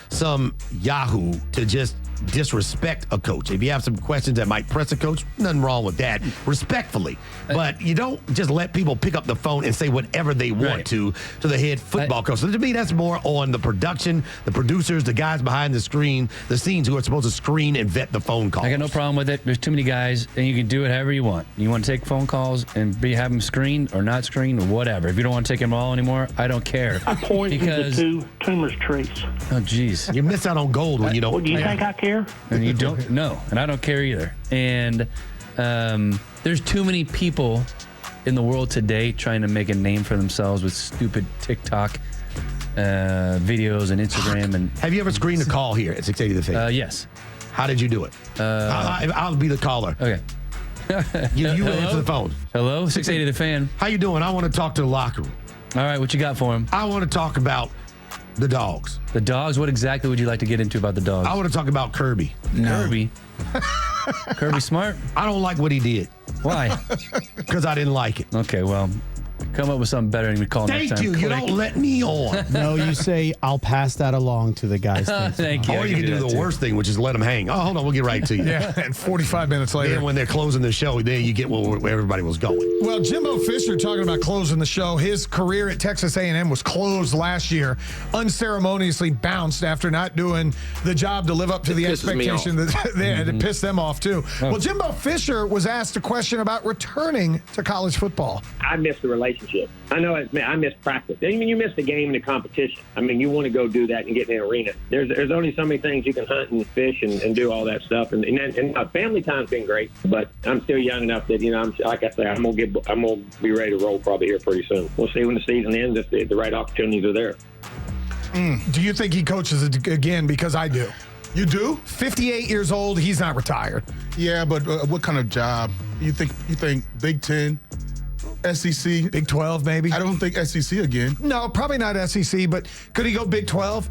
some yahoo to just disrespect a coach. If you have some questions that might press a coach, nothing wrong with that, respectfully. But you don't just let people pick up the phone and say whatever they want to the head football coach. So to me, that's more on the production, the producers, the guys behind the scenes who are supposed to screen and vet the phone calls. I got no problem with it. There's too many guys, and you can do it however you want. You want to take phone calls and have them screened or not screened or whatever. If you don't want to take them all anymore, I don't care. I poisoned the two tumors trees. Oh, jeez. You miss out on gold when you don't. Well, do you think I care? And you don't? No, and I don't care either. And there's too many people in the world today trying to make a name for themselves with stupid TikTok videos and Instagram. And have you ever screened a call here at 680 The Fan? Yes. How did you do it? I'll be the caller. Okay. You answer the phone. Hello, 680 The Fan. How you doing? I want to talk to the locker room. All right, what you got for him? I want to talk about the dogs. The dogs? What exactly would you like to get into about the dogs? I want to talk about Kirby. No. Kirby? Kirby Smart? I don't like what he did. Why? Because I didn't like it. Okay, well, come up with something better and we call next time. Thank you. You don't let me on. No, you say, I'll pass that along to the guys. Thank you. Or you can do the worst thing, which is let them hang. Oh, hold on. We'll get right to you. Yeah, and 45 minutes later. Then when they're closing the show, then you get where everybody was going. Well, Jimbo Fisher talking about closing the show. His career at Texas A&M was closed last year, unceremoniously bounced after not doing the job to live up to the expectation that they had to piss them off, too. Well, Jimbo Fisher was asked a question about returning to college football. I miss the relationship. I know I miss practice. I mean, you miss the game and the competition. I mean, you want to go do that and get in the arena. There's only so many things you can hunt and fish and do all that stuff. And family time's been great, but I'm still young enough that, like I say, I'm gonna be ready to roll probably here pretty soon. We'll see when the season ends if the right opportunities are there. Do you think he coaches it again? Because I do. You do? 58 years old. He's not retired. Yeah, but what kind of job? You think Big Ten? SEC? Big 12, maybe? I don't think SEC again. No, probably not SEC, but could he go Big 12?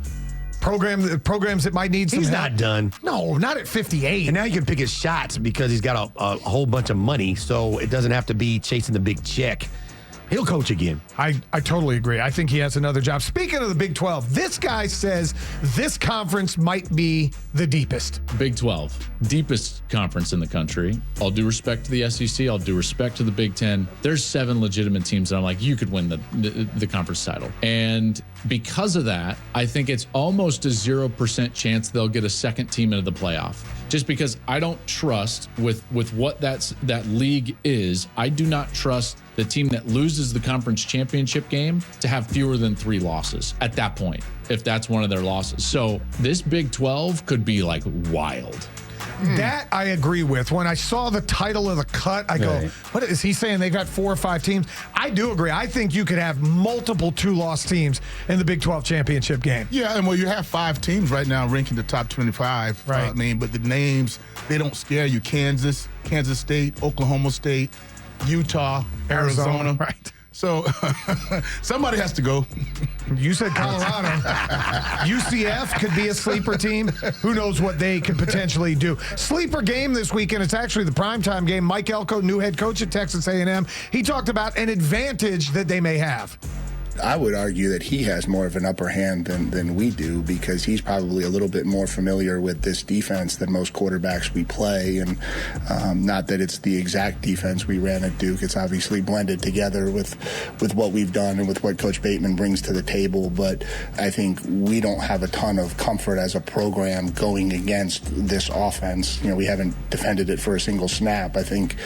Programs that might need some He's help? not done. No, not at 58. And now you can pick his shots because he's got a whole bunch of money, so it doesn't have to be chasing the big check. He'll coach again. I totally agree. I think he has another job. Speaking of the Big 12, this guy says this conference might be the deepest. Big 12, deepest conference in the country. All due respect to the SEC, all due respect to the Big 10. There's 7 legitimate teams that I'm like, you could win the conference title. And because of that, I think it's almost a 0% chance they'll get a second team into the playoff. Just because I don't trust with what that league is, I do not trust the team that loses the conference championship game to have fewer than 3 losses at that point, if that's one of their losses. So this Big 12 could be like wild. That I agree with. When I saw the title of the cut, I go, what is he saying? They've got 4 or 5 teams. I do agree. I think you could have multiple 2-loss teams in the Big 12 championship game. Yeah, and you have 5 teams right now ranking the top 25. Right. But the names, they don't scare you. Kansas State, Oklahoma State, Utah, Arizona. Right. So somebody has to go. You said Colorado. UCF could be a sleeper team. Who knows what they could potentially do. Sleeper game this weekend. It's actually the primetime game. Mike Elko, new head coach at Texas A&M. He talked about an advantage that they may have. I would argue that he has more of an upper hand than we do because he's probably a little bit more familiar with this defense than most quarterbacks we play. And not that it's the exact defense we ran at Duke. It's obviously blended together with what we've done and with what Coach Bateman brings to the table. But I think we don't have a ton of comfort as a program going against this offense. We haven't defended it for a single snap. I think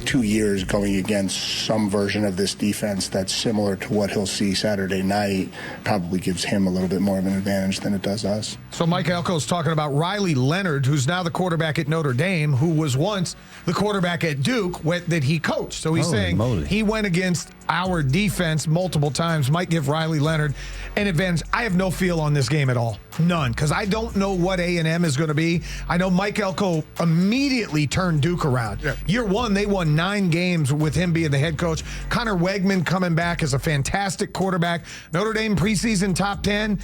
2 years going against some version of this defense that's similar to what he'll see Saturday night probably gives him a little bit more of an advantage than it does us. So Mike Elko's talking about Riley Leonard, who's now the quarterback at Notre Dame, who was once the quarterback at Duke that he coached. So he's saying he went against our defense multiple times, might give Riley Leonard an advantage. I have no feel on this game at all. None, because I don't know what A&M is going to be. I know Mike Elko immediately turned Duke around. Yeah. Year 1, they won 9 games with him being the head coach. Connor Wegman coming back as a fantastic quarterback. Notre Dame preseason top 10.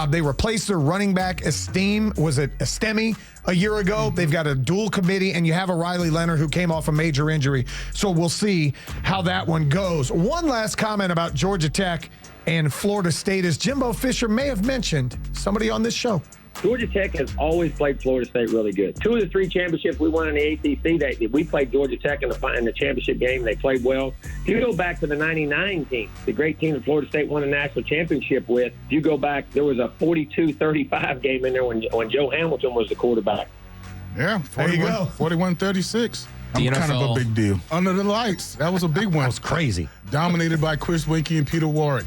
They replaced their running back, Estemi, a year ago. Mm-hmm. They've got a dual committee, and you have a Riley Leonard who came off a major injury. So we'll see how that one goes. One last comment about Georgia Tech and Florida State, as Jimbo Fisher may have mentioned somebody on this show. Georgia Tech has always played Florida State really good. 2 of the 3 championships we won in the ACC, we played Georgia Tech in the championship game. They played well. If you go back to the 99 team, the great team that Florida State won a national championship with, if you go back, there was a 42-35 game in there when Joe Hamilton was the quarterback. Yeah, 41-36. I'm NFL. kind of a big deal. Under the lights, that was a big one. That was crazy. Dominated by Chris Winkie and Peter Warwick.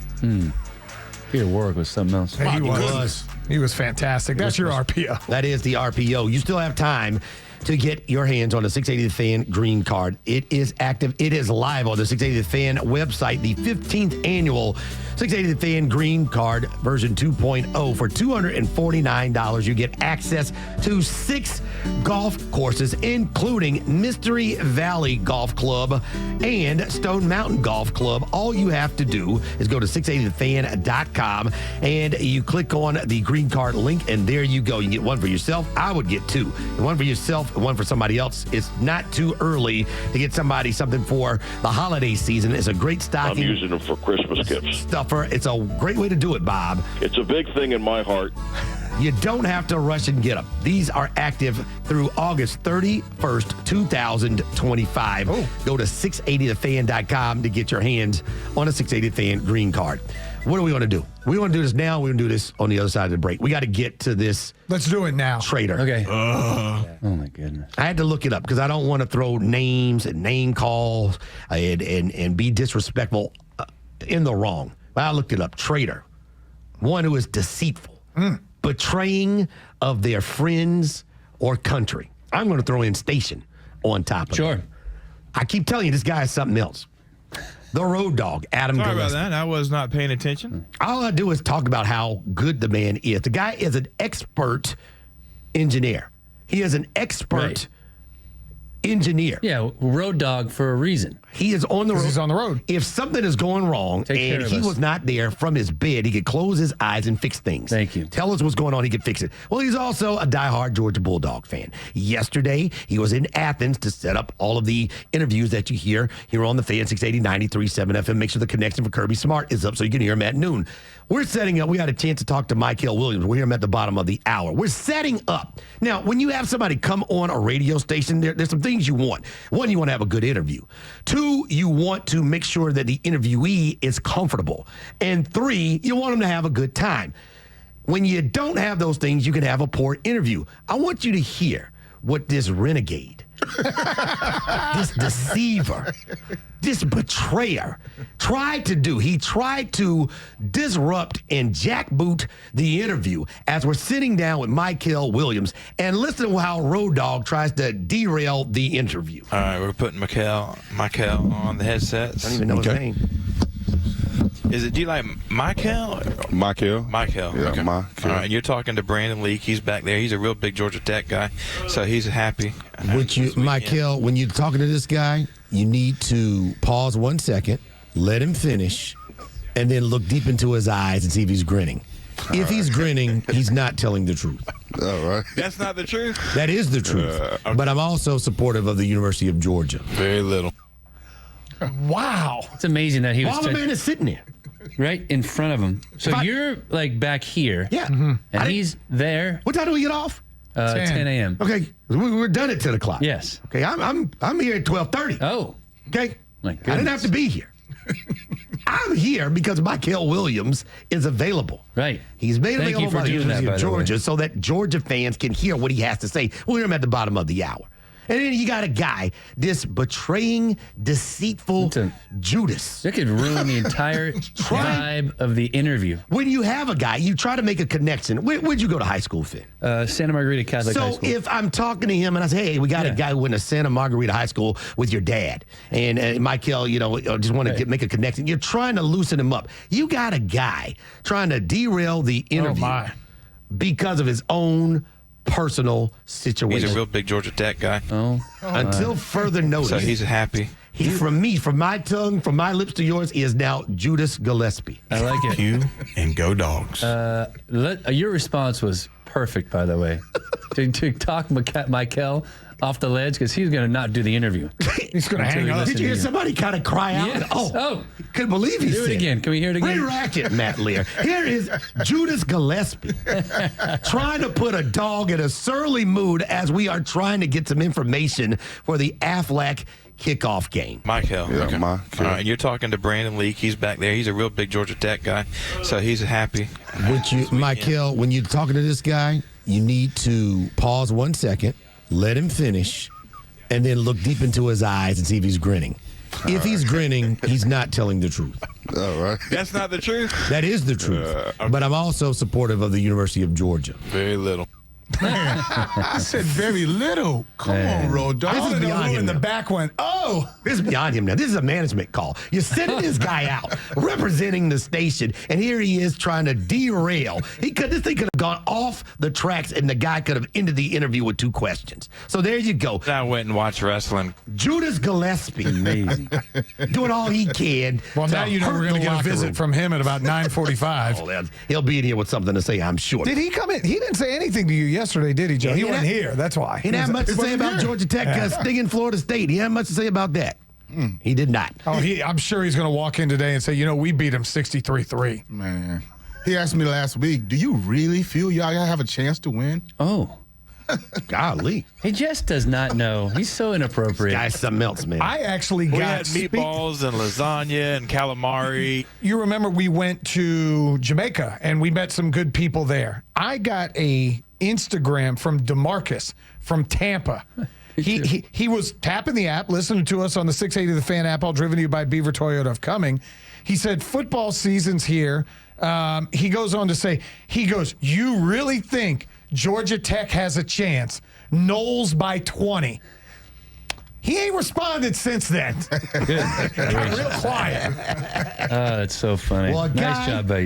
Peter Warwick was something else. He was. He was fantastic. That's your RPO. That is the RPO. You still have time to get your hands on the 680 The Fan green card. It is active. It is live on the 680 The Fan website. The 15th annual 680 The Fan green card version 2.0 for $249. You get access to 6 golf courses, including Mystery Valley Golf Club and Stone Mountain Golf Club. All you have to do is go to 680thefan.com and you click on the green card link, and there you go. You get one for yourself. I would get 2. And one for yourself and one for somebody else. It's not too early to get somebody something for the holiday season. It's a great stocking. I'm using them for Christmas gifts. Stuffer. It's a great way to do it, Bob. It's a big thing in my heart. You don't have to rush and get them. These are active through August 31st, 2025. Go to 680thefan.com to get your hands on a 680 Fan green card. What do we want to do? We want to do this now. We want to do this on the other side of the break. We got to get to this. Let's do it now. Trader. Okay. Oh, my goodness. I had to look it up because I don't want to throw names and name calls and be disrespectful in the wrong. But I looked it up. Traitor. One who is deceitful. Betraying of their friends or country. I'm going to throw in station on top of it. I keep telling you, this guy is something else. The road dog, Adam Sorry Gillespie. about that. I was not paying attention. All I do is talk about how good the man is. The guy is an expert engineer. He is an expert engineer. Yeah, road dog for a reason. He is on the road. He's on the road. If something is going wrong and he was not there from his bed, he could close his eyes and fix things. Thank you. Tell us what's going on. He could fix it. Well, he's also a diehard Georgia Bulldog fan. Yesterday, he was in Athens to set up all of the interviews that you hear here on the Fan 680 93.7 FM. Make sure the connection for Kirby Smart is up so you can hear him at noon. We're setting up. We had a chance to talk to Michael Williams. We're here at the bottom of the hour. We're setting up. Now, when you have somebody come on a radio station, there's some things you want. One, you want to have a good interview. 2, you want to make sure that the interviewee is comfortable. And 3, you want them to have a good time. When you don't have those things, you can have a poor interview. I want you to hear what this renegade, this deceiver, this betrayer tried to do. He tried to disrupt and jackboot the interview as we're sitting down with Michael Williams, and listen to how Road Dogg tries to derail the interview. All right, we're putting Michael on the headsets. I don't even know his name. Do you like Michael? Michael. Yeah, okay. Michael. All right, you're talking to Brandon Leak. He's back there. He's a real big Georgia Tech guy, so he's happy. Michael, when you're talking to this guy, you need to pause 1 second, let him finish, and then look deep into his eyes and see if he's grinning. If he's grinning, he's not telling the truth. All right. That's not the truth. That is the truth. Okay. But I'm also supportive of the University of Georgia. Very little. Wow. It's amazing that he was While the man is sitting there. right in front of him. So you're like back here. Yeah. And he's there. What time do we get off? 10 a.m. Okay. We're done at 10 o'clock. Yes. Okay. I'm here at 12:30. Oh. Okay. My I didn't have to be here. I'm here because Michael Williams is available. Right. He's made Thank you available for by the doing that, University by of the way. Georgia so that Georgia fans can hear what he has to say. We'll hear him at the bottom of the hour. And then you got a guy, this betraying, deceitful Judas. That could ruin the entire vibe of the interview. When you have a guy, you try to make a connection. Where'd you go to high school, Finn? Santa Margarita Catholic High So School. if I'm talking to him and I say, hey, we got a guy who went to Santa Margarita High School with your dad, and Michael, just want to make a connection. You're trying to loosen him up. You got a guy trying to derail the interview because of his own personal situation. He's a real big Georgia Tech guy. Until further notice. So he's happy. From my tongue, from my lips to yours, he is now Judas Gillespie. I like it. You and go Dogs. Your response was perfect, by the way, to talk Michael off the ledge because he's going to not do the interview. He's going to hang up. Did you hear somebody kind of cry out? Yes. Oh, couldn't believe he Do said it again. Can we hear it again? Re-rack it, Matt Lear. Here is Judas Gillespie trying to put a dog in a surly mood as we are trying to get some information for the Aflac kickoff game. Michael. Yeah, Okay. Michael. All right, you're talking to Brandon Leak. He's back there. He's a real big Georgia Tech guy, so he's happy. Michael, when you're talking to this guy, you need to pause 1 second, let him finish, and then look deep into his eyes and see if he's grinning. If he's grinning, he's not telling the truth. All right. That's not the truth. That is the truth. But I'm also supportive of the University of Georgia. Very little. I said very little. Come on, Road Dogg. This is beyond Who him in the now. back went, oh. This is beyond him now. This is a management call. You're sending this guy out, representing the station, and here he is trying to derail. This thing could have gone off the tracks, and the guy could have ended the interview with 2 questions. So there you go. I went and watched wrestling. Judas Gillespie, Amazing. doing all he can. Well, now you know we're going to get a visit from him at about 9:45. Oh, he'll be in here with something to say, I'm sure. Did he come in? He didn't say anything to you yesterday, did he, Joe? Yeah, he he wasn't didn't- here. That's why. He didn't have much to say about Georgia Tech stinging Florida State. He didn't have much to say about that. He did not. Oh, I'm sure he's going to walk in today and say, we beat him 63-3. Man. He asked me last week, do you really feel y'all have a chance to win? Oh. Golly. He just does not know. He's so inappropriate. Guy's something else, man. I actually We got had meatballs and lasagna and calamari. You remember we went to Jamaica and we met some good people there. I got a Instagram from DeMarcus from Tampa. He was tapping the app, listening to us on the 680 The Fan app, all driven to you by Beaver Toyota of Cumming. He said, football season's here. He goes on to say, you really think Georgia Tech has a chance? Knowles by 20. He ain't responded since then. Good. Got real quiet. It's so funny. Well, Nice job by you.